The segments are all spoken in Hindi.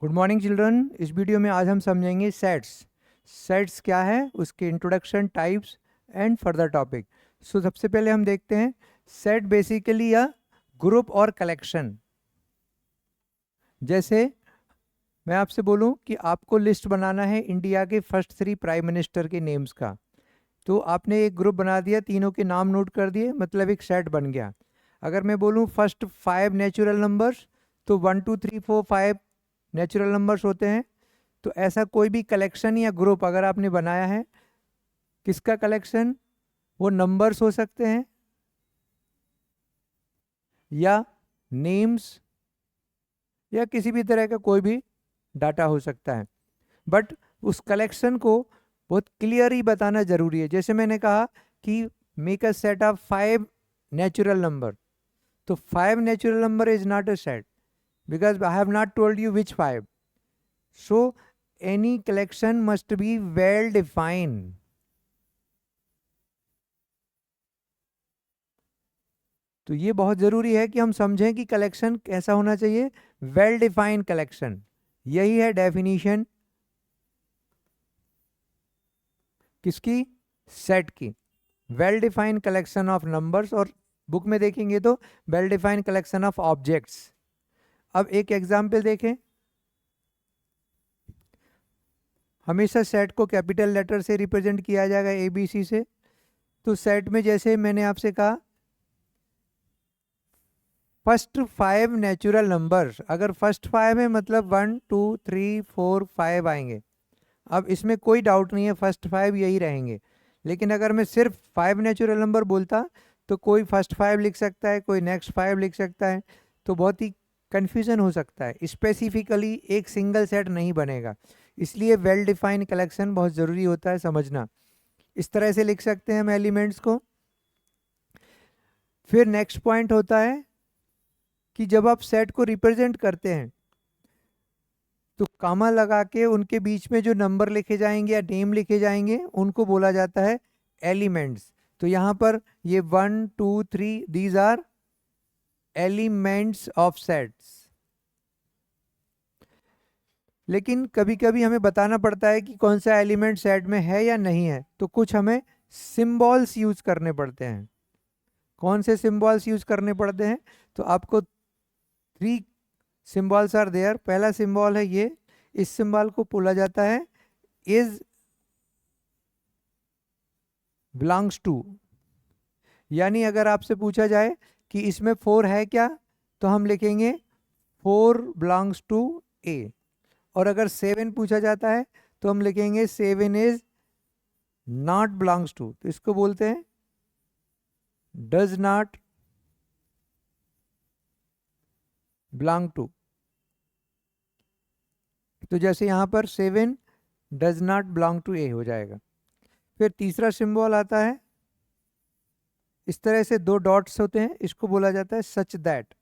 Good morning children. इस वीडियो में आज हम समझेंगे सेट्स। सेट्स क्या है, उसके introduction, types and further topic. So सबसे पहले हम देखते हैं set basically a group or collection. जैसे मैं आपसे बोलूं कि आपको लिस्ट बनाना है इंडिया के फर्स्ट 3 प्राइम मिनिस्टर के नेम्स का, तो आपने एक ग्रुप बना दिया, तीनों के नाम नोट कर दिए, मतलब एक सेट बन गया। अगर मैं बोलूं फर्स्ट 5 नेचुरल नंबर्स, तो 1 2 3 4 5 नेचुरल नंबर्स होते हैं। तो ऐसा कोई भी कलेक्शन या ग्रुप अगर आपने बनाया है, किसका कलेक्शन, वो नंबर्स हो सकते हैं या नेम्स या किसी भी तरह का कोई भी डाटा हो सकता है। बट उस कलेक्शन को बहुत क्लियर ही बताना जरूरी है। जैसे मैंने कहा कि make a set of 5 natural number, तो 5 natural number is not a set because I have not told you which 5. So any collection must be well defined. तो ये बहुत ज़रूरी है कि हम समझें कि कलेक्शन कैसा होना चाहिए, वेल डिफाइंड कलेक्शन। यही है डेफिनेशन किसकी, सेट की। Well defined collection of numbers, और बुक में देखेंगे तो well defined collection of objects. अब एक एग्जाम्पल देखें। हमेशा सेट को कैपिटल लेटर से रिप्रेजेंट किया जाएगा, ABC से। तो सेट में जैसे मैंने आपसे कहा फर्स्ट 5 नेचुरल नंबर्स, अगर फर्स्ट 5 है मतलब 1 2 3 4 5 आएंगे। अब इसमें कोई डाउट नहीं है, फर्स्ट 5 यही रहेंगे। लेकिन अगर मैं सिर्फ 5 नेचुरल नंबर बोलता तो कोई फर्स्ट 5 लिख सकता है, कोई नेक्स्ट 5 लिख सकता है, तो बहुत ही कन्फ्यूजन हो सकता है। स्पेसिफिकली एक सिंगल सेट नहीं बनेगा, इसलिए वेल डिफाइंड कलेक्शन बहुत ज़रूरी होता है समझना। इस तरह से लिख सकते हैं हम एलिमेंट्स को। फिर नेक्स्ट पॉइंट होता है कि जब आप सेट को रिप्रेजेंट करते हैं तो कामा लगा के उनके बीच में जो नंबर लिखे जाएंगे या नेम लिखे जाएंगे उनको बोला जाता है एलिमेंट्स। तो यहाँ पर ये 1 2 3 these are elements of sets. लेकिन कभी कभी हमें बताना पड़ता है कि कौन सा एलिमेंट सेट में है या नहीं है, तो कुछ हमें सिंबल्स यूज करने पड़ते हैं। कौन से सिंबल्स यूज करने पड़ते हैं, तो आपको 3 सिंबल्स आर देयर। पहला सिंबल है ये, इस सिंबल को बोला जाता है इज बिलोंग्स टू। यानी अगर आपसे पूछा जाए कि इसमें 4 है क्या, तो हम लिखेंगे 4 बिलोंग्स टू ए। और अगर 7 पूछा जाता है तो हम लिखेंगे 7 इज नॉट बिलोंग्स टू। तो इसको बोलते हैं डज नॉट बिलोंग टू। तो जैसे यहाँ पर 7 डज नॉट बिलोंग टू ए हो जाएगा। फिर तीसरा सिंबल आता है, इस तरह से 2 डॉट्स होते हैं, इसको बोला जाता है सच दैट।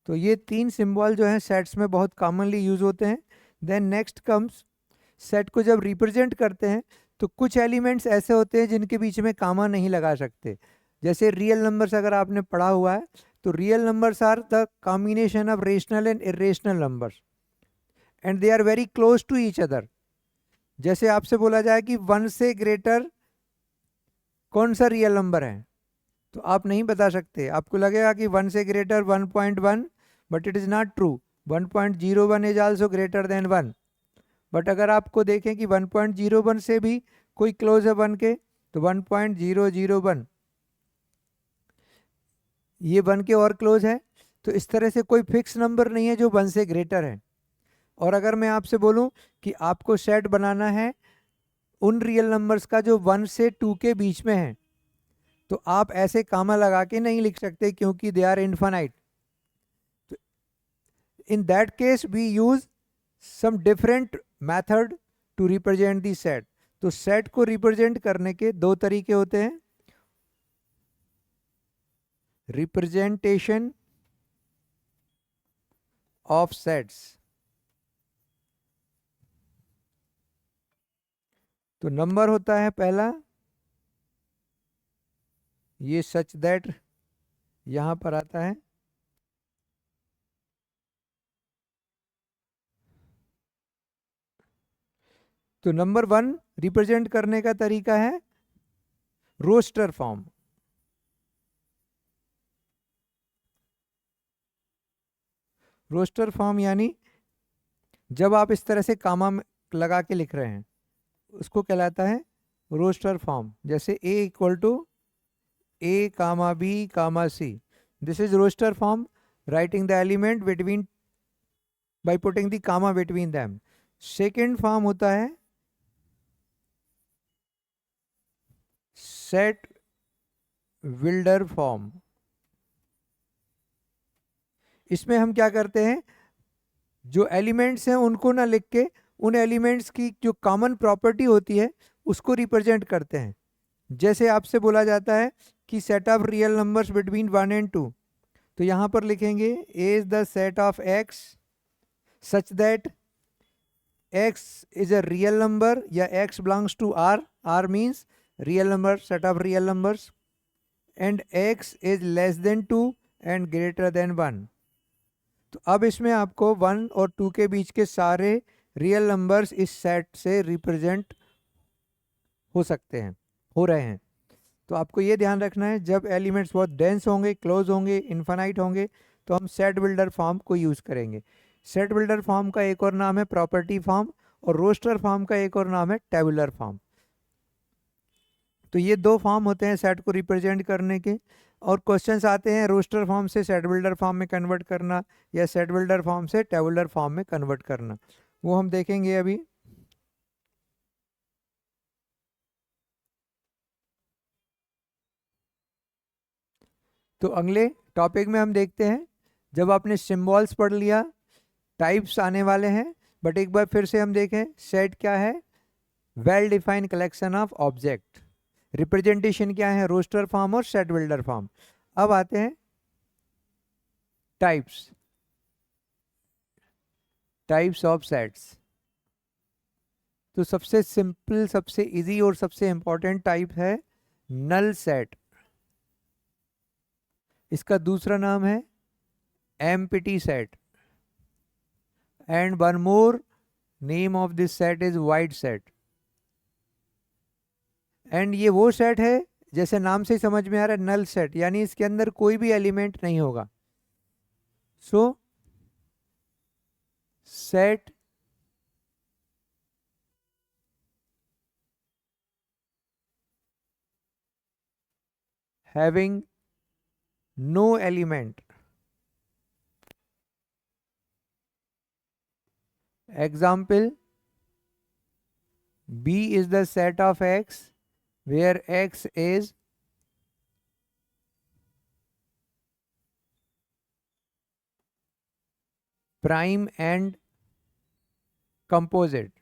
तो ये 3 सिंबल जो हैं सेट्स में बहुत कॉमनली यूज होते हैं। देन नेक्स्ट कम्स, सेट को जब रिप्रेजेंट करते हैं तो कुछ एलिमेंट्स ऐसे होते हैं जिनके बीच में कामा नहीं लगा सकते। जैसे रियल नंबर्स अगर आपने पढ़ा हुआ है, तो real numbers are the combination of rational and irrational numbers and they are very close to each other. जैसे आपसे बोला जाए कि 1 से ग्रेटर कौन सा रियल नंबर है, तो आप नहीं बता सकते। आपको लगेगा कि 1 से greater 1.1, but it is not true. 1.01 is also greater than 1। But अगर आपको देखें कि 1.01 से भी कोई क्लोज है 1 के, तो 1.001 ये 1 के और क्लोज है। तो इस तरह से कोई फिक्स नंबर नहीं है जो 1 से ग्रेटर है। और अगर मैं आपसे बोलूं कि आपको सेट बनाना है उन रियल नंबर्स का जो 1 से 2 के बीच में है, तो आप ऐसे कामा लगा के नहीं लिख सकते क्योंकि दे आर इनफाइनाइट। तो in that case we use some different method to represent the set. तो सेट को रिप्रेजेंट करने के 2 तरीके होते हैं, रिप्रेजेंटेशन ऑफ सेट्स। तो नंबर होता है पहला, ये सच दैट, यहां पर आता है तो नंबर 1 रिप्रेजेंट करने का तरीका है रोस्टर फॉर्म। रोस्टर फॉर्म यानी जब आप इस तरह से कामा लगा के लिख रहे हैं उसको कहलाता है रोस्टर फॉर्म। जैसे a equal to a comma b comma c, this is roster form, writing the element between by putting the comma between them. Second form होता है सेट बिल्डर फॉर्म। इसमें हम क्या करते हैं, जो एलिमेंट्स हैं उनको ना लिख के उन एलिमेंट्स की जो कॉमन प्रॉपर्टी होती है उसको रिप्रेजेंट करते हैं। जैसे आपसे बोला जाता है कि set of real numbers between 1 and 2, तो यहाँ पर लिखेंगे A is the set of X such that X is a real number या X belongs to R, R means real number, set of real numbers, and X is less than 2 and greater than 1। तो अब इसमें आपको 1 और 2 के बीच के सारे रियल नंबर्स इस सेट से रिप्रेजेंट हो सकते हैं, हो रहे हैं। तो आपको ये ध्यान रखना है जब एलिमेंट्स बहुत डेंस होंगे, क्लोज होंगे, इन्फानाइट होंगे तो हम सेट बिल्डर फॉर्म को यूज़ करेंगे। सेट बिल्डर फॉर्म का एक और नाम है प्रॉपर्टी फॉर्म और रोस्टर फॉर्म का एक और नाम है टेबुलर फॉर्म। तो ये दो फॉर्म होते हैं सेट को रिप्रेजेंट करने के। और क्वेश्चंस आते हैं रोस्टर फॉर्म से सेट बिल्डर फॉर्म में कन्वर्ट करना या सेट बिल्डर फॉर्म से टेबुलर फॉर्म में कन्वर्ट करना, वो हम देखेंगे अभी। तो अगले टॉपिक में हम देखते हैं, जब आपने सिंबल्स पढ़ लिया टाइप्स आने वाले हैं, बट एक बार फिर से हम देखें सेट क्या है, well defined collection of object. Representation क्या है, रोस्टर फॉर्म और सेट बिल्डर फॉर्म। अब आते हैं टाइप्स, टाइप्स ऑफ सेट्स। तो सबसे सिंपल, सबसे इजी और सबसे इंपॉर्टेंट टाइप है नल सेट। इसका दूसरा नाम है empty set, and one more name of this set is wide set. And ये वो सेट है, जैसे नाम से ही समझ में आ रहा है, नल सेट यानी इसके अंदर कोई भी एलिमेंट नहीं होगा। सो set having no element, example B is the set of X where X is prime and composite।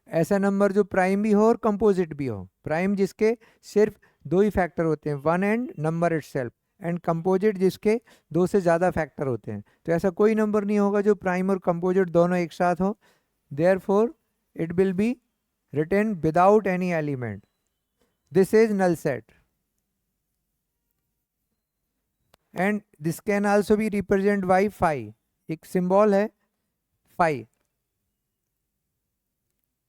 ऐसा नंबर जो प्राइम भी हो और कंपोजिट भी हो। प्राइम जिसके सिर्फ दो ही फैक्टर होते हैं, 1 and number itself, and composite जिसके दो से ज़्यादा फैक्टर होते हैं। तो ऐसा कोई नंबर नहीं होगा जो प्राइम और कंपोजिट दोनों एक साथ हो। Therefore it will be written without any element. This is null set and this can also be represent by phi. एक सिंबल है phi.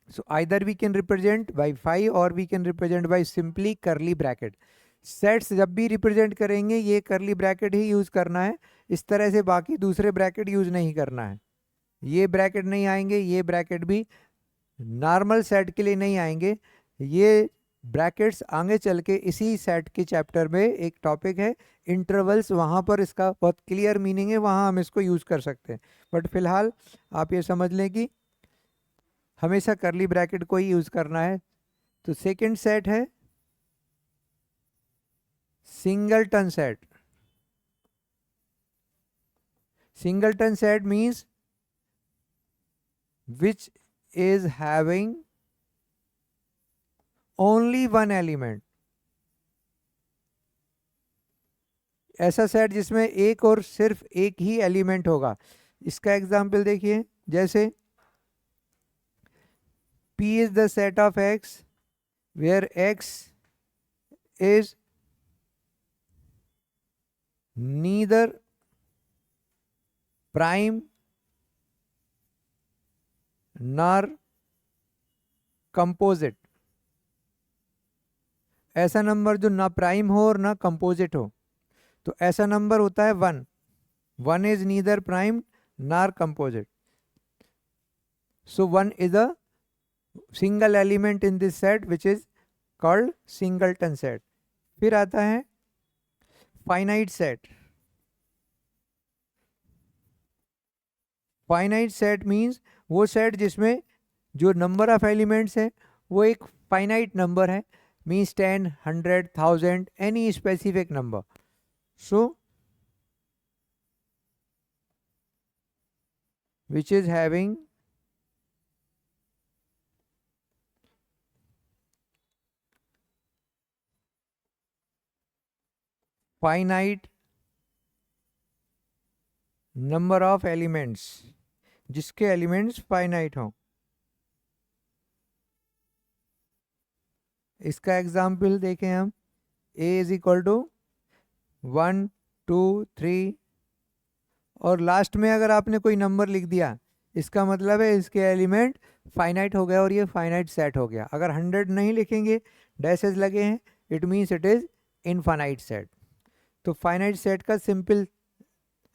So either we can represent by phi or we can represent by simply curly bracket। Sets जब भी रिप्रेजेंट करेंगे ये करली ब्रैकेट ही यूज करना है, इस तरह से बाकी दूसरे ब्रैकेट यूज नहीं करना है। ये ब्रैकेट नहीं आएंगे, ये ब्रैकेट भी नॉर्मल सेट के लिए नहीं आएंगे। ये ब्रैकेट्स आगे चल के इसी सेट के चैप्टर में एक टॉपिक है इंटरवल्स, वहाँ पर इसका बहुत क्लियर मीनिंग है, वहाँ हम इसको यूज कर सकते हैं। बट फिलहाल आप ये समझ लें कि हमेशा करली ब्रैकेट को ही यूज करना है। तो सेकंड सेट है singleton set. Singleton set means which is having only one element. ऐसा सेट जिसमें एक और सिर्फ एक ही एलिमेंट होगा। इसका एग्जाम्पल देखिए, जैसे P is the set of X where X is neither prime nor composite, ऐसा नंबर जो ना प्राइम हो और ना कंपोजिट हो, तो ऐसा नंबर होता है 1. 1 is neither prime nor composite, so 1 is a single element in this set which is called singleton set. फिर आता है finite set. Finite set means वो सेट जिसमें जो नंबर ऑफ एलिमेंट्स है वो एक फाइनाइट नंबर है, means 10, 100, 1000, any specific number. So which is having finite number of elements, जिसके एलिमेंट्स फाइनाइट हों. इसका एग्जाम्पल देखें हम. a इज इक्वल टू 1, 2, 3 और लास्ट में अगर आपने कोई नंबर लिख दिया, इसका मतलब है इसके एलिमेंट फाइनाइट हो गया और ये फाइनाइट सेट हो गया. अगर 100 नहीं लिखेंगे, डैशेस लगे हैं, it means it is infinite set. तो फाइनाइट सेट का सिंपल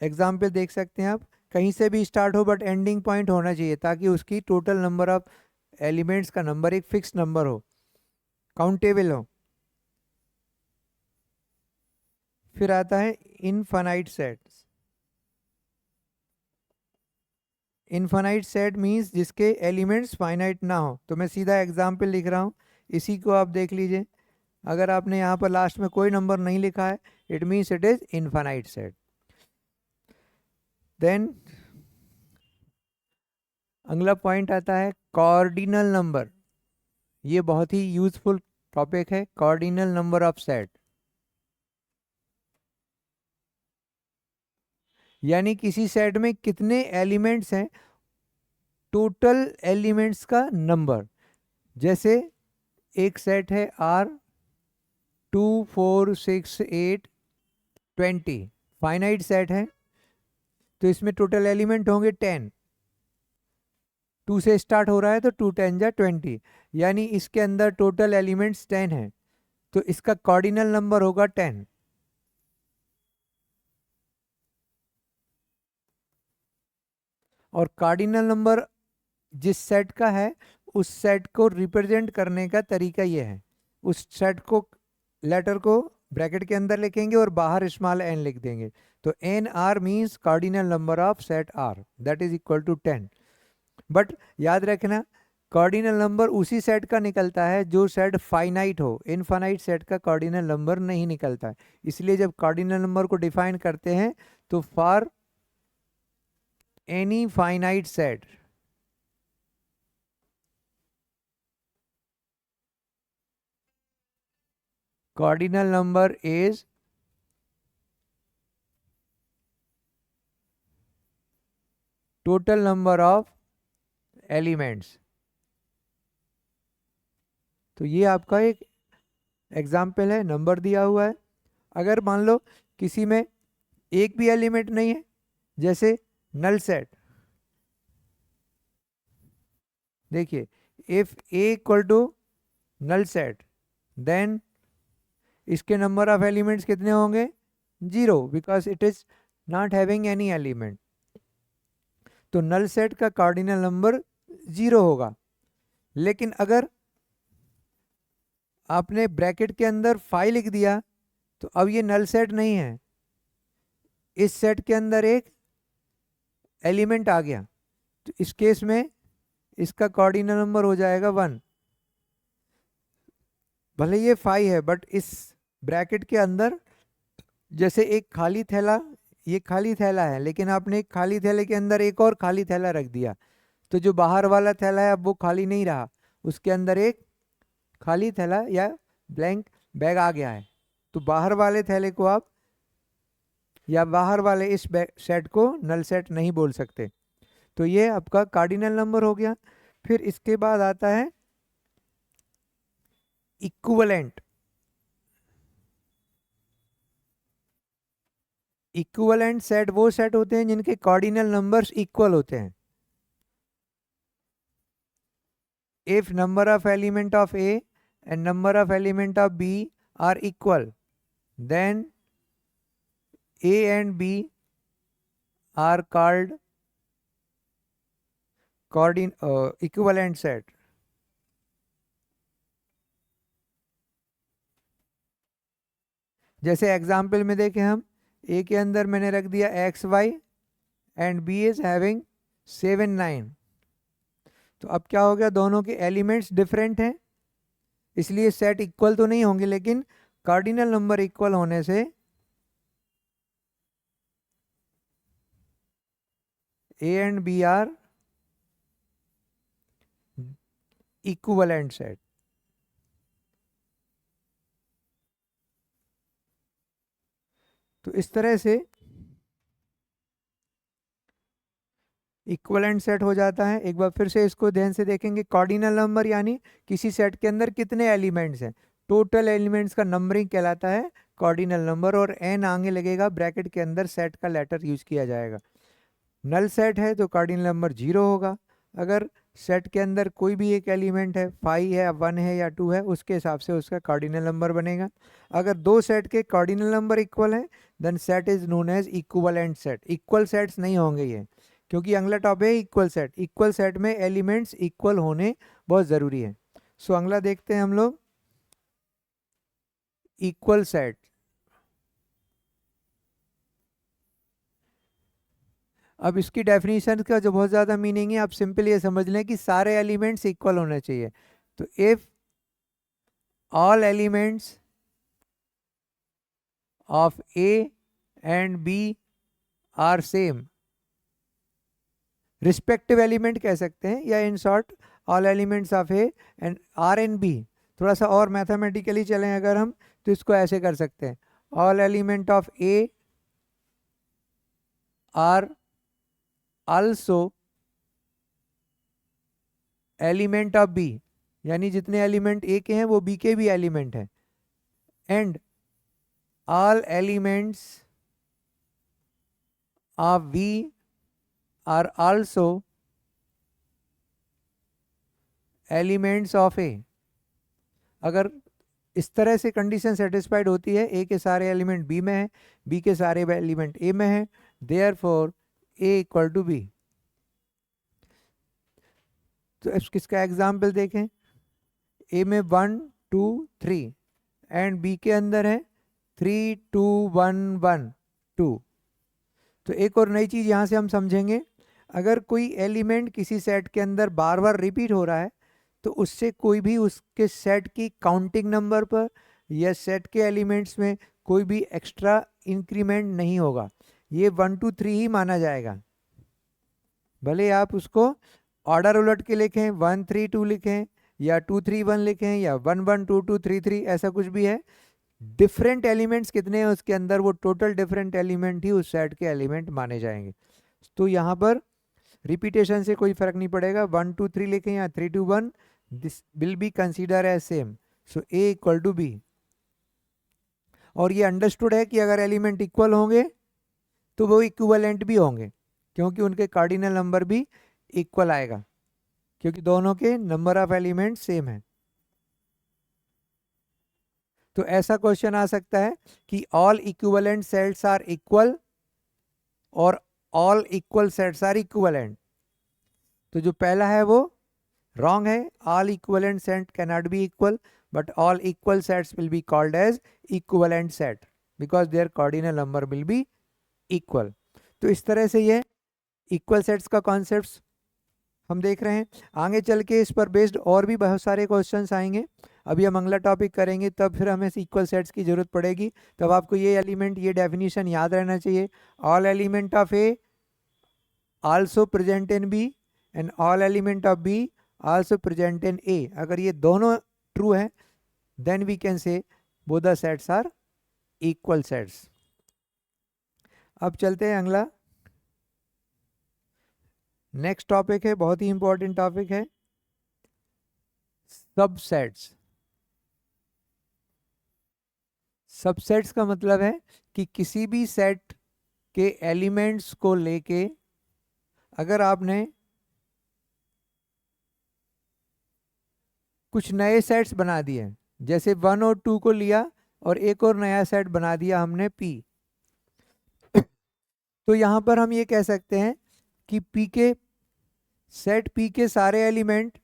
एग्जाम्पल देख सकते हैं आप. कहीं से भी स्टार्ट हो बट एंडिंग पॉइंट होना चाहिए ताकि उसकी टोटल नंबर ऑफ एलिमेंट्स का नंबर एक फिक्स नंबर हो, काउंटेबल हो. फिर आता है infinite sets. Infinite set means जिसके एलिमेंट्स फाइनाइट ना हो. तो मैं सीधा एग्जाम्पल लिख रहा हूँ, इसी को आप देख लीजिए. अगर आपने यहाँ पर लास्ट में कोई नंबर नहीं लिखा है, it means it is infinite set. Then अगला पॉइंट आता है कॉर्डिनल नंबर. ये बहुत ही यूजफुल टॉपिक है, कॉर्डिनल नंबर ऑफ सेट. यानी किसी सेट में कितने एलिमेंट्स हैं, टोटल एलिमेंट्स का नंबर. जैसे एक सेट है R 2, 4, 6, 8, 20, फाइनाइट सेट है, तो इसमें टोटल एलिमेंट होंगे 10. 2 से स्टार्ट हो रहा है तो 2 10 जा 20, यानी इसके अंदर टोटल एलिमेंट्स 10 हैं, तो इसका कॉर्डिनल नंबर होगा 10. और कार्डिनल नंबर जिस सेट का है उस सेट को रिप्रेजेंट करने का तरीका ये है. उस सेट को लेटर को ब्रैकेट के अंदर लिखेंगे और बाहर स्मॉल n लिख देंगे. तो n R means cardinal number of set R, that is equal to 10. But याद रखना, कार्डिनल नंबर उसी सेट का निकलता है जो सेट फाइनाइट हो. इनफाइनाइट सेट का कार्डिनल नंबर नहीं निकलता है. इसलिए जब कार्डिनल नंबर को डिफाइन करते हैं तो for any finite set cardinal number is total number of elements. तो ये आपका एक एग्जाम्पल है, नंबर दिया हुआ है. अगर मान लो किसी में एक भी एलिमेंट नहीं है, जैसे नल सेट, देखिए if A equal to null set, then इसके नंबर ऑफ एलिमेंट्स कितने होंगे? 0, because it is not having any element. तो नल सेट का कार्डिनल नंबर 0 होगा. लेकिन अगर आपने ब्रैकेट के अंदर 5 लिख दिया तो अब ये नल सेट नहीं है, इस सेट के अंदर एक एलिमेंट आ गया, तो इस केस में इसका कार्डिनल नंबर हो जाएगा 1. भले ये 5 है बट इस ब्रैकेट के अंदर जैसे एक खाली थैला, ये खाली थैला है लेकिन आपने एक खाली थैले के अंदर एक और खाली थैला रख दिया, तो जो बाहर वाला थैला है अब वो खाली नहीं रहा, उसके अंदर एक खाली थैला या ब्लैंक बैग आ गया है. तो बाहर वाले थैले को आप या बाहर वाले इस सेट को नल सेट नहीं बोल सकते. तो ये आपका कार्डिनल नंबर हो गया. फिर इसके बाद आता है इक्विवेलेंट. इक्विवेलेंट सेट वो सेट होते हैं जिनके कार्डिनल नंबर्स इक्वल होते हैं. if number of element of A and number of element of B are equal, then A and B are called equivalent set. जैसे एग्जाम्पल में देखें हम, ए के अंदर मैंने रख दिया X Y and B is having 7 9। तो अब क्या हो गया, दोनों के एलिमेंट्स डिफरेंट हैं, इसलिए सेट इक्वल तो नहीं होंगे, लेकिन कार्डिनल नंबर इक्वल होने से A and B are equivalent set. तो इस तरह से इक्विवेलेंट सेट हो जाता है। एक बार फिर से इसको ध्यान से देखेंगे, कार्डिनल नंबर यानी किसी सेट के अंदर कितने एलिमेंट्स हैं, टोटल एलिमेंट्स का नंबरिंग कहलाता है कार्डिनल नंबर, और एन आगे लगेगा ब्रैकेट के अंदर, सेट का लेटर यूज किया जाएगा। नल सेट है तो कार्डिनल नंबर 0 होगा। अगर सेट के अंदर कोई भी एक एलिमेंट है, 5 है, 1 है या 2 है, उसके हिसाब से उसका कार्डिनल नंबर बनेगा। अगर दो सेट के कार्डिनल नंबर इक्वल है, then set is known as equivalent set. Equal sets नहीं होंगे ये, क्योंकि अगला टॉपिक है इक्वल सेट। इक्वल सेट में एलिमेंट्स इक्वल होने बहुत ज़रूरी है। सो अगला देखते हैं हम लोग, इक्वल सेट। अब इसकी डेफिनेशन का जो बहुत ज़्यादा मीनिंग है, आप सिंपल ये समझ लें कि सारे एलिमेंट्स इक्वल होने चाहिए। तो if all elements of A and B are same, respective element कह सकते हैं, या in short all elements of A and are and B. थोड़ा सा और मैथमेटिकली चलें अगर हम, तो इसको ऐसे कर सकते हैं, all element of A are also element of B, यानी जितने एलिमेंट ए के हैं वो बी के भी एलिमेंट हैं, and all elements of B are also elements of A. अगर इस तरह से कंडीशन सेटिस्फाइड होती है, ए के सारे एलिमेंट बी में है, बी के सारे एलिमेंट ए में है, therefore A equal to B. तो किसका एग्जाम्पल देखें, ए में 1 2 3 एंड बी के अंदर है 3 2 1 1 2। तो एक और नई चीज़ यहाँ से हम समझेंगे, अगर कोई एलिमेंट किसी सेट के अंदर बार बार रिपीट हो रहा है, तो उससे कोई भी उसके सेट की काउंटिंग नंबर पर या सेट के एलिमेंट्स में कोई भी एक्स्ट्रा इंक्रीमेंट नहीं होगा, ये 1 2 3 ही माना जाएगा। भले आप उसको ऑर्डर उलट के लिखें, 1 3 2 लिखें, या 2 3 1 लिखें, या 1 1 2 2 3 3, ऐसा कुछ भी है, डिफरेंट एलिमेंट्स कितने हैं उसके अंदर, वो टोटल डिफरेंट एलिमेंट ही उस सेट के एलिमेंट माने जाएंगे। तो यहाँ पर रिपीटेशन से कोई फर्क नहीं पड़ेगा, 1 2 3 लिखें या 3 2 1, this will be consider as same. So A equal to B. और ये अंडरस्टूड है कि अगर एलिमेंट इक्वल होंगे तो वो इक्विवेलेंट भी होंगे, क्योंकि उनके कार्डिनल नंबर भी इक्वल आएगा, क्योंकि दोनों के नंबर ऑफ एलिमेंट सेम है। तो ऐसा क्वेश्चन आ सकता है कि all equivalent sets are equal और all equal sets are equivalent. तो जो पहला है वो रॉन्ग है, all equivalent set can not be equal, but all equal sets will be called as equivalent set because their cardinal number will be equal. तो इस तरह से ये इक्वल सेट्स का कॉन्सेप्ट हम देख रहे हैं। आगे चल के इस पर बेस्ड और भी बहुत सारे क्वेश्चंस आएंगे। अभी हम अगला टॉपिक करेंगे, तब फिर हमें इक्वल सेट्स की जरूरत पड़ेगी। तब आपको ये एलिमेंट, ये डेफिनेशन याद रहना चाहिए, all element of A also present in B and all element of B also present in A. अगर ये दोनों ट्रू है, then we can say both the sets are equal sets. अब चलते हैं अगला, नेक्स्ट टॉपिक है, बहुत ही इंपॉर्टेंट टॉपिक है, सबसेट्स। सबसेट्स का मतलब है कि किसी भी सेट के एलिमेंट्स को लेके, अगर आपने कुछ नए सेट्स बना दिए, जैसे 1 और 2 को लिया और एक और नया सेट बना दिया हमने P। तो यहाँ पर हम ये कह सकते हैं कि P के सेट P के सारे एलिमेंट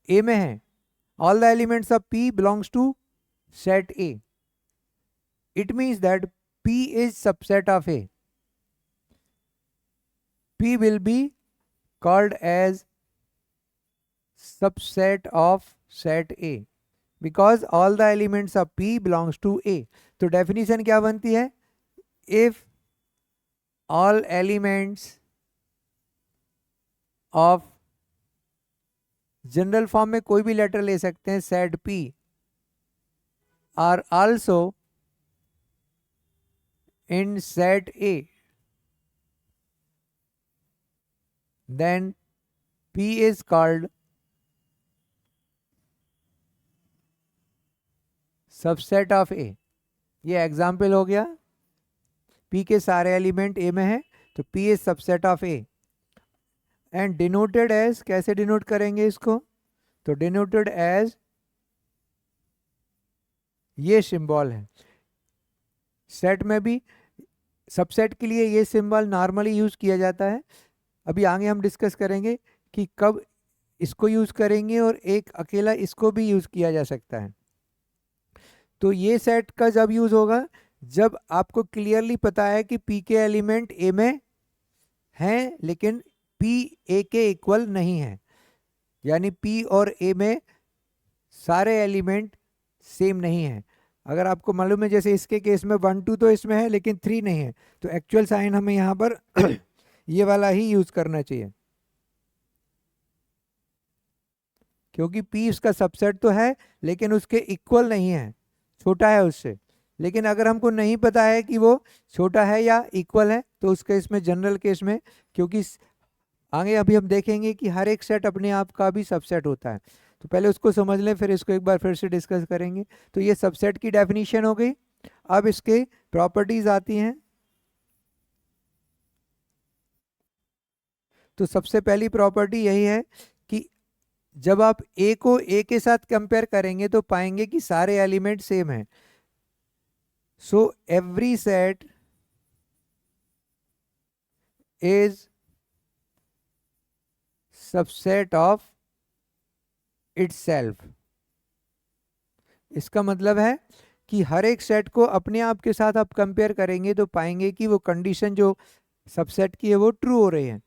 A में हैं। All the elements of P belongs to set A। It means that P is subset of A. P will be called as subset of set A because all the elements of P belongs to A. तो definition क्या बनती है? If all elements of general form में कोई भी लेटर ले सकते हैं, set P are also in set A, then P is called subset of A. ये एग्जाम्पल हो गया, P के सारे एलिमेंट A में है तो P is subset of A। And denoted as, कैसे डिनोट करेंगे इसको? तो डिनोटेड एज ये सिंबल है। सेट में भी सबसेट के लिए ये सिंबल नॉर्मली यूज किया जाता है। अभी आगे हम डिस्कस करेंगे कि कब इसको यूज करेंगे और एक अकेला इसको भी यूज किया जा सकता है। तो ये सेट का जब यूज होगा जब आपको क्लियरली पता है कि P के एलिमेंट A में हैं लेकिन P A के इक्वल नहीं है, यानी P और A में सारे एलिमेंट सेम नहीं है। अगर आपको मालूम है जैसे इसके केस में 1 2 तो इसमें है लेकिन 3 नहीं है, तो एक्चुअल साइन हमें यहाँ पर ये वाला ही यूज करना चाहिए, क्योंकि P उसका सबसेट तो है लेकिन उसके इक्वल नहीं है, छोटा है उससे। लेकिन अगर हमको नहीं पता है कि वो छोटा है या इक्वल है तो उस केस में, जनरल केस में, क्योंकि आगे अभी हम देखेंगे कि हर एक सेट अपने आप का भी सबसेट होता है, तो पहले उसको समझ लें फिर इसको एक बार फिर से डिस्कस करेंगे। तो ये सबसेट की डेफिनेशन हो गई। अब इसके प्रॉपर्टीज आती हैं। तो सबसे पहली प्रॉपर्टी यही है कि जब आप A को A के साथ कंपेयर करेंगे तो पाएंगे कि सारे एलिमेंट सेम हैं। So every set is subset of itself. इसका मतलब है कि हर एक सेट को अपने आप के साथ आप कंपेयर करेंगे तो पाएंगे कि वो कंडीशन जो सबसेट की है वो ट्रू हो रही है।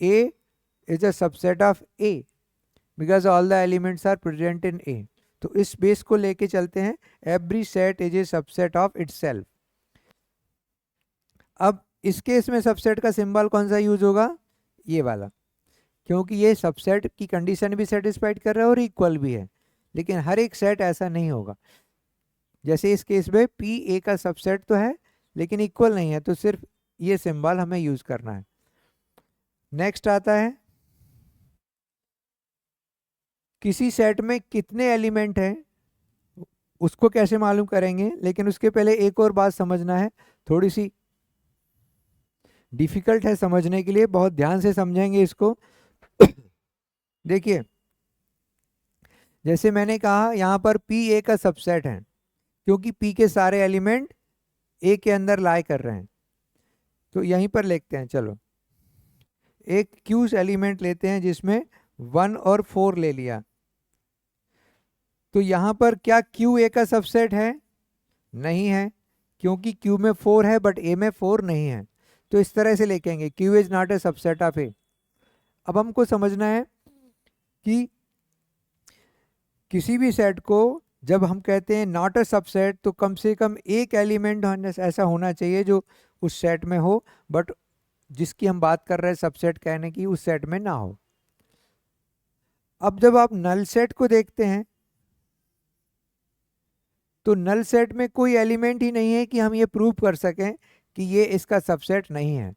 A is a subset of A because all the elements are present in A। तो इस बेस को लेके चलते हैं, every set is a subset of itself। अब इस केस में सबसेट का सिंबल कौन सा यूज होगा? ये वाला, क्योंकि ये सबसेट की कंडीशन भी सेटिस्फाइड कर रहा है और इक्वल भी है। लेकिन हर एक सेट ऐसा नहीं होगा। जैसे इस केस में P A का सबसेट तो है लेकिन इक्वल नहीं है, तो सिर्फ ये सिंबल हमें यूज करना है। नेक्स्ट आता है किसी सेट में कितने एलिमेंट हैं उसको कैसे मालूम करेंगे, लेकिन उसके पहले एक और बात समझना है, थोड़ी सी डिफिकल्ट है समझने के लिए, बहुत ध्यान से समझेंगे इसको। देखिए जैसे मैंने कहा यहाँ पर P A का सबसेट है क्योंकि P के सारे एलिमेंट A के अंदर लाई कर रहे हैं। तो यहीं पर लिखते हैं, चलो एक Q एलिमेंट लेते हैं जिसमें 1 और 4 ले लिया। तो यहाँ पर क्या Q A का सबसेट है? नहीं है, क्योंकि Q में 4 है बट A में 4 नहीं है। तो इस तरह से लिखेंगे Q is not a subset of A। अब हमको समझना है कि किसी भी सेट को जब हम कहते हैं नॉट ए सबसेट तो कम से कम एक एलिमेंट ऐसा होना चाहिए जो उस सेट में हो बट जिसकी हम बात कर रहे हैं सबसेट कहने की उस सेट में ना हो। अब जब आप नल सेट को देखते हैं तो नल सेट में कोई एलिमेंट ही नहीं है कि हम ये प्रूव कर सकें कि ये इसका सबसेट नहीं है।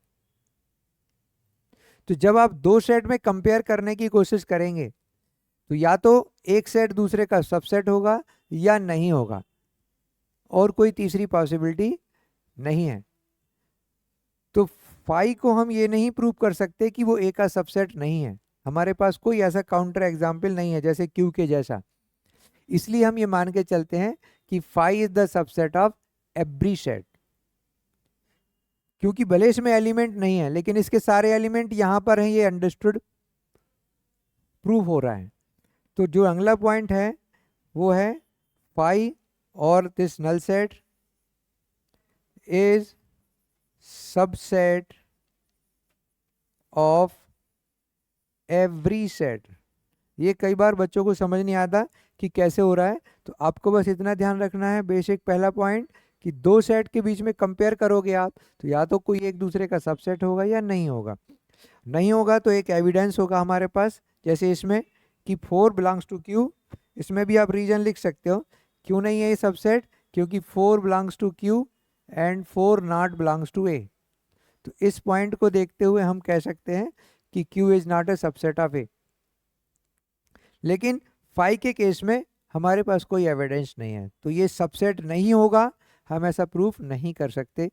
तो जब आप दो सेट में कंपेयर करने की कोशिश करेंगे तो या तो एक सेट दूसरे का सबसेट होगा या नहीं होगा, और कोई तीसरी पॉसिबिलिटी नहीं है। तो फाई को हम ये नहीं प्रूव कर सकते कि वो ए का सबसेट नहीं है, हमारे पास कोई ऐसा काउंटर एग्जाम्पल नहीं है जैसे क्यू के जैसा। इसलिए हम ये मान के चलते हैं कि phi is the subset of every set. क्योंकि भले इसमें एलिमेंट नहीं है लेकिन इसके सारे एलिमेंट यहाँ पर हैं, ये अंडरस्टूड प्रूव हो रहा है। तो जो अगला पॉइंट है वो है फाई और this null set is subset of every set. ये कई बार बच्चों को समझ नहीं आता कि कैसे हो रहा है, तो आपको बस इतना ध्यान रखना है बेसिक पहला पॉइंट कि दो सेट के बीच में कंपेयर करोगे आप तो या तो कोई एक दूसरे का सबसेट होगा या नहीं होगा। नहीं होगा तो एक एविडेंस होगा हमारे पास, जैसे इसमें कि 4 बिलोंग्स टू क्यू। इसमें भी आप रीजन लिख सकते हो क्यों नहीं है ये सबसेट, क्योंकि 4 belongs to Q and 4 not belongs to A. तो इस पॉइंट को देखते हुए हम कह सकते हैं कि Q is not a subset of A. लेकिन फाई के केस में हमारे पास कोई एविडेंस नहीं है तो ये सबसेट नहीं होगा, हम ऐसा प्रूफ नहीं कर सकते।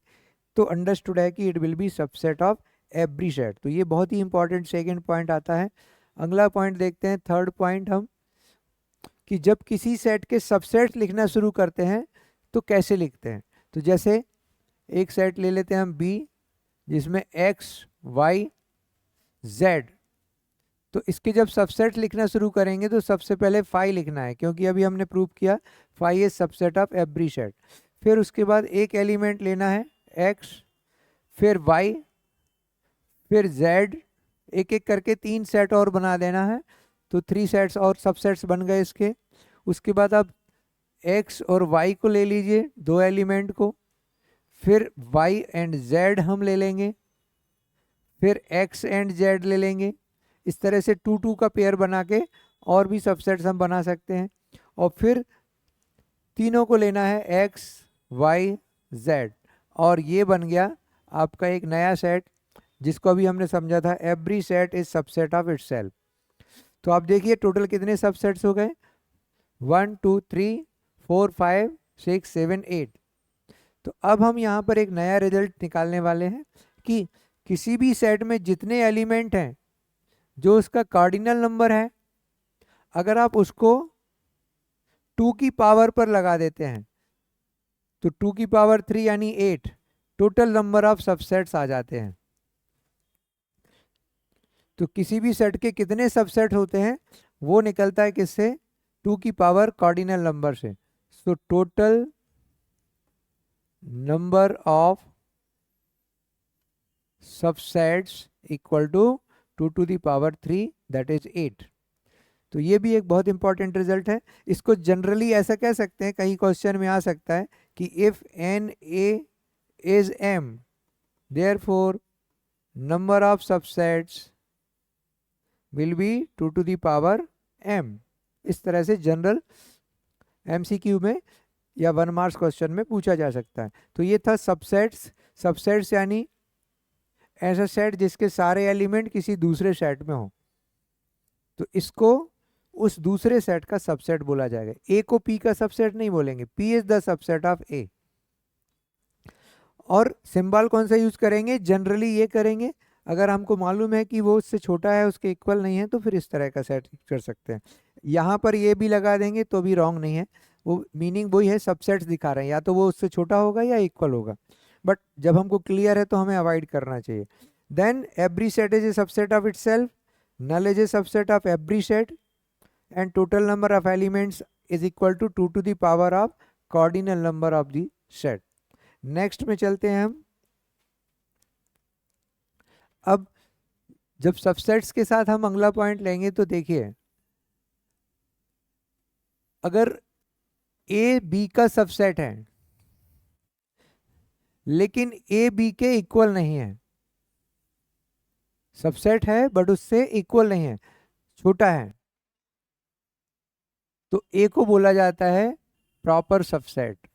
तो अंडरस्टूड है कि it will B subset of every set. तो ये बहुत ही इंपॉर्टेंट सेकंड पॉइंट आता है। अगला पॉइंट देखते हैं, थर्ड पॉइंट हम, कि जब किसी सेट के सबसेट लिखना शुरू करते हैं तो कैसे लिखते हैं। तो जैसे एक सेट ले लेते हैं हम बी जिसमें एक्स वाई जेड। तो इसके जब सबसेट लिखना शुरू करेंगे तो सबसे पहले फाई लिखना है, क्योंकि अभी हमने प्रूव किया phi is subset of every set. फिर उसके बाद एक एलिमेंट लेना है एक्स, फिर वाई, फिर जेड, एक एक करके 3 सेट और बना देना है। तो 3 सेट्स और सबसेट्स बन गए इसके। उसके बाद आप एक्स और वाई को ले लीजिए, 2 एलिमेंट को, फिर वाई एंड जेड हम ले लेंगे, फिर एक्स एंड जेड ले लेंगे। इस तरह से 2-2 का पेयर बना के और भी सबसेट्स हम बना सकते हैं। और फिर तीनों को लेना है एक्स वाई जेड, और ये बन गया आपका एक नया सेट जिसको अभी हमने समझा था every set is subset of itself. तो आप देखिए टोटल कितने सबसेट्स हो गए, 1 2 3 4 5 6 7 8। तो अब हम यहाँ पर एक नया रिजल्ट निकालने वाले हैं कि किसी भी सेट में जितने एलिमेंट हैं जो उसका कार्डिनल नंबर है, अगर आप उसको 2 की पावर पर लगा देते हैं तो 2 की पावर 3 यानी 8 टोटल नंबर ऑफ सबसेट्स आ जाते हैं। तो किसी भी सेट के कितने सबसेट होते हैं वो निकलता है किससे, 2 की पावर कार्डिनल नंबर से। So total number of subsets equal to 2 to the power 3 that is 8। तो ये भी एक बहुत इंपॉर्टेंट रिजल्ट है। इसको जनरली ऐसा कह सकते हैं, कहीं क्वेश्चन में आ सकता है कि if n A is M therefore number of subsets will be 2 to the power m। इस तरह से जनरल एमसीक्यू में या 1 मार्क्स क्वेश्चन में पूछा जा सकता है। तो ये था सबसेट्स। सबसेट्स यानी ऐसा सेट जिसके सारे एलिमेंट किसी दूसरे सेट में हो, तो इसको उस दूसरे सेट का सबसेट बोला जाएगा। ए को पी का सबसेट नहीं बोलेंगे, P is the subset of A. और सिंबल कौन सा यूज करेंगे, जनरली ये करेंगे अगर हमको मालूम है कि वो उससे छोटा है, उसके इक्वल नहीं है, तो फिर इस तरह का सेट कर सकते हैं। यहाँ पर ये भी लगा देंगे तो भी रॉन्ग नहीं है, वो मीनिंग वही है, सबसेट्स दिखा रहे हैं, या तो वो उससे छोटा होगा या इक्वल होगा। बट जब हमको क्लियर है तो हमें अवॉइड करना चाहिए। Then every set is a subset of itself, null is a subset of every set, and total number of elements is equal to 2 to the power of cardinal number of the set. Next में चलते हैं हम। अब जब सबसेट्स के साथ हम अगला पॉइंट लेंगे तो देखिए, अगर ए बी का सबसेट है लेकिन ए बी के इक्वल नहीं है, सबसेट है बट उससे इक्वल नहीं है, छोटा है, तो ए को बोला जाता है proper subset.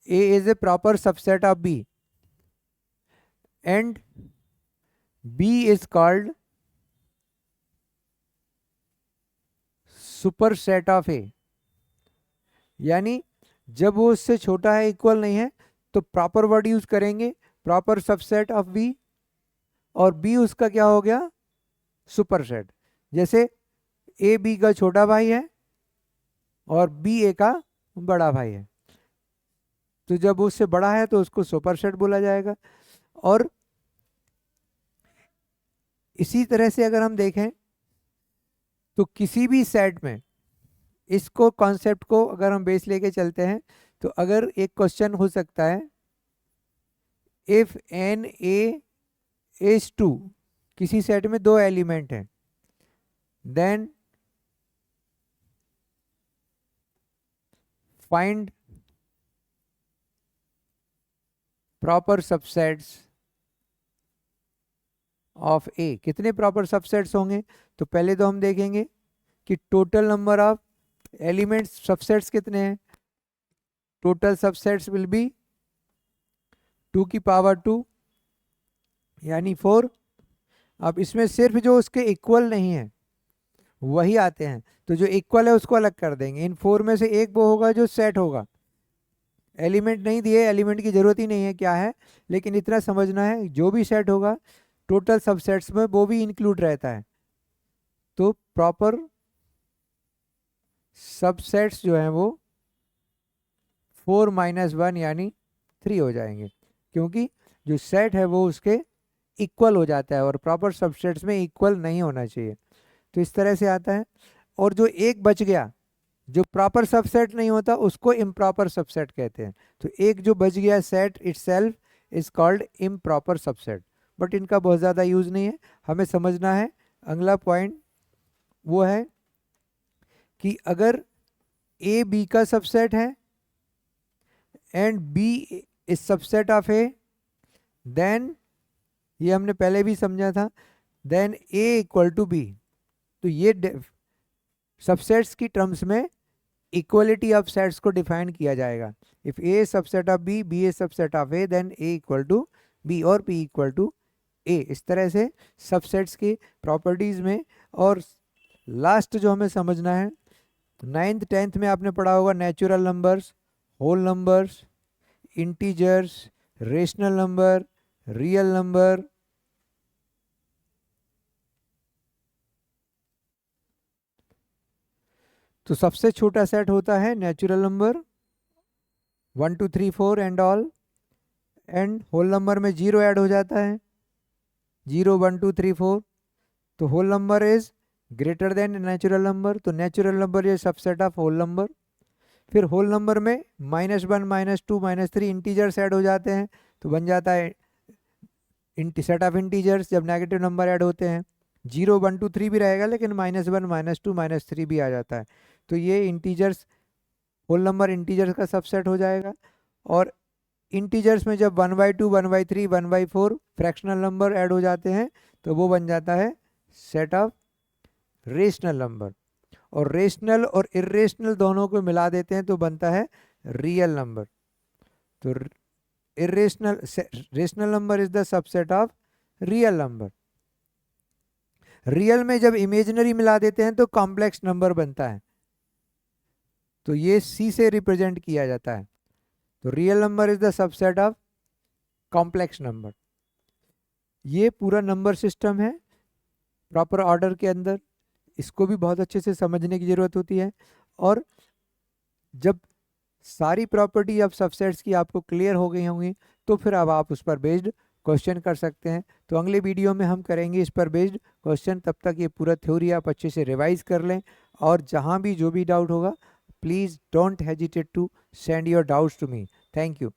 A is a proper subset of B and B is called superset of A। यानी जब वो उससे छोटा है, इक्वल नहीं है, तो प्रॉपर वर्ड यूज करेंगे, प्रॉपर सबसेट ऑफ बी, और बी उसका क्या हो गया, सुपरसेट। जैसे ए बी का छोटा भाई है और बी ए का बड़ा भाई है, तो जब उससे बड़ा है तो उसको सुपरसेट बोला जाएगा। और इसी तरह से अगर हम देखें तो किसी भी सेट में इसको कॉन्सेप्ट को अगर हम बेस लेके चलते हैं, तो अगर एक क्वेश्चन हो सकता है, इफ एन ए इज 2, किसी सेट में 2 एलिमेंट हैं, then find proper subsets of A. कितने प्रॉपर सबसेट्स होंगे, तो पहले तो हम देखेंगे कि total number of elements subsets कितने हैं। टोटल सबसेट्स विल बी 2 की पावर 2 यानी 4। अब इसमें सिर्फ जो उसके इक्वल नहीं है वही आते हैं, तो जो इक्वल है उसको अलग कर देंगे। इन 4 में से एक वो होगा जो सेट होगा। एलिमेंट नहीं दिए, एलिमेंट की जरूरत ही नहीं है क्या है, लेकिन इतना समझना है जो भी सेट होगा टोटल सबसेट्स में वो भी इंक्लूड रहता है। तो प्रॉपर सबसेट्स जो हैं वो 4 - 1 यानी 3 हो जाएंगे, क्योंकि जो सेट है वो उसके इक्वल हो जाता है और प्रॉपर सबसेट्स में इक्वल नहीं होना चाहिए। तो इस तरह से आता है। और जो एक बच गया जो प्रॉपर सबसेट नहीं होता उसको इम्प्रॉपर सबसेट कहते हैं। तो एक जो बच गया set itself is called improper subset, but इनका बहुत ज़्यादा यूज़ नहीं है। हमें समझना है अगला पॉइंट वो है कि अगर ए बी का सबसेट है and B is subset of A, then ये हमने पहले भी समझा था, then A equal to B. तो ये सबसेट्स की टर्म्स में इक्वलिटी ऑफ सेट्स को डिफाइन किया जाएगा। If A subset of B, B is subset of A, then A equal to B और बी इक्वल टू ए। इस तरह से सबसेट्स की प्रॉपर्टीज में। और लास्ट जो हमें समझना है, 9th 10th में आपने पढ़ा होगा natural numbers, whole numbers, integers, rational number, real number. तो सबसे छोटा सेट होता है natural number 1 2 3 4 and all, and whole number में 0 ऐड हो जाता है, 0 1 2 3 4। तो whole number is greater than natural number, तो नेचुरल नंबर ये सबसेट ऑफ होल नंबर। फिर होल नंबर में -1 -2 -3 इंटीजर्स ऐड हो जाते हैं, तो बन जाता है सेट ऑफ इंटीजर्स। जब नेगेटिव नंबर ऐड होते हैं 0 1 2 3 भी रहेगा, लेकिन -1 -2 -3 भी आ जाता है। तो ये इंटीजर्स, होल नंबर इंटीजर्स का सबसेट हो जाएगा। और इंटीजर्स में जब 1/2 1/3 1/4 फ्रैक्शनल नंबर ऐड हो जाते हैं, तो वो बन जाता है सेट ऑफ रेशनल नंबर। और रेशनल और इर्रेशनल दोनों को मिला देते हैं तो बनता है रियल नंबर। तो irrational rational number is the subset of real number. Real में जब इमेजिनरी मिला देते हैं तो कॉम्प्लेक्स नंबर बनता है, तो ये सी से रिप्रेजेंट किया जाता है। तो real number is the subset of complex number. ये पूरा नंबर सिस्टम है प्रॉपर ऑर्डर के अंदर, इसको भी बहुत अच्छे से समझने की ज़रूरत होती है। और जब सारी प्रॉपर्टी ऑफ सबसेट्स की आपको क्लियर हो गई होंगी, तो फिर अब आप उस पर बेस्ड क्वेश्चन कर सकते हैं। तो अगले वीडियो में हम करेंगे इस पर बेस्ड क्वेश्चन। तब तक ये पूरा थ्योरी आप अच्छे से रिवाइज कर लें, और जहाँ भी जो भी डाउट होगा please don't hesitate to send your doubts to me. Thank you.